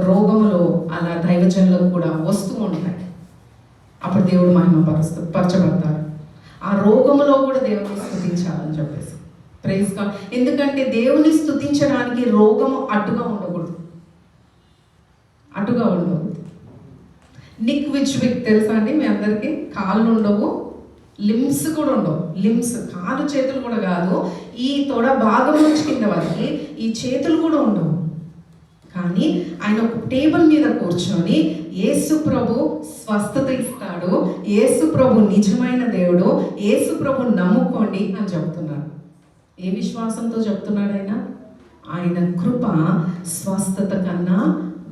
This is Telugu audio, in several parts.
రోగములు అలా దైవజనులకు కూడా వస్తూ ఉంటాయి. అప్పుడు దేవుడు పరచబడతాడు. ఆ రోగములో కూడా దేవుని స్తుతించాలని చెప్పేసి. Praise God. ఎందుకంటే దేవుని స్తుతించడానికి రోగము అడ్డుగా ఉండకూడదు. నిక్ విచ్విక్ తెలుసా అండి మీ అందరికీ? కాళ్ళు ఉండవు, లిమ్స్ కూడా ఉండవు. లిమ్స్ కాళ్ళు చేతులు కూడా కాదు, ఈ తొడ భాగం నుంచి కింద వరకు ఈ చేతులు కూడా ఉండవు. కానీ ఆయన ఒక టేబుల్ మీద కూర్చొని యేసు ప్రభు స్వస్థత ఇస్తాడు, యేసు ప్రభు నిజమైన దేవుడు, యేసు ప్రభు నమ్ముకోండి అని చెప్తున్నాడు. ఏ విశ్వాసంతో చెప్తున్నాడు ఆయన కృప స్వస్థత కన్నా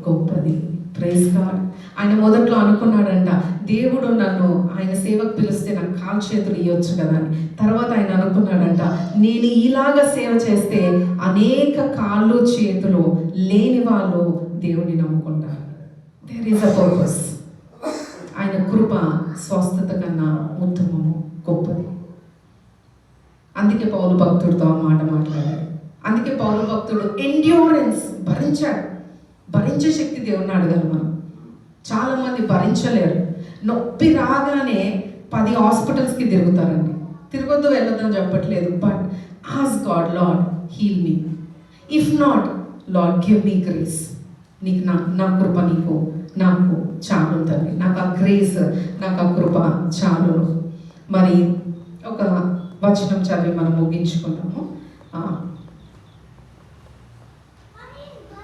గొప్పది. Praise God. ఆయన మొదట్లో అనుకున్నాడంట, దేవుడు నన్ను ఆయన సేవకు పిలిస్తే నాకు కాలు చేతులు ఇవ్వచ్చు కదా అని. తర్వాత ఆయన అనుకున్నాడంట, నేను ఇలాగా సేవ చేస్తే అనేక కాళ్ళు చేతులు లేని వాళ్ళు దేవుని నమ్ముకుంటారు. There is a purpose. ఆయన కృప స్వస్థత కన్నా ఉత్తమము, గొప్పది. అందుకే పౌలు భక్తుడితో ఆ మాట మాట్లాడాడు. అందుకే పౌలు భక్తుడు ఎండ్యూరెన్స్ భరించాడు. భరించే శక్తి దేవుని అడగాలి మనం. చాలామంది భరించలేరు. నొప్పి రాగానే 10 హాస్పిటల్స్కి తిరుగుతారండి. తిరగొద్దు, వెళ్ళొద్దని చెప్పట్లేదు. But as God, Lord heal me. If not, Lord give me grace. నీకు నా కృప నాకు చాలు తండ్రి. నాకు ఆ గ్రేస్, నాకు ఆ కృప చాలు. మరి ఒక వచనం చదివి మనం ముగించుకున్నాము.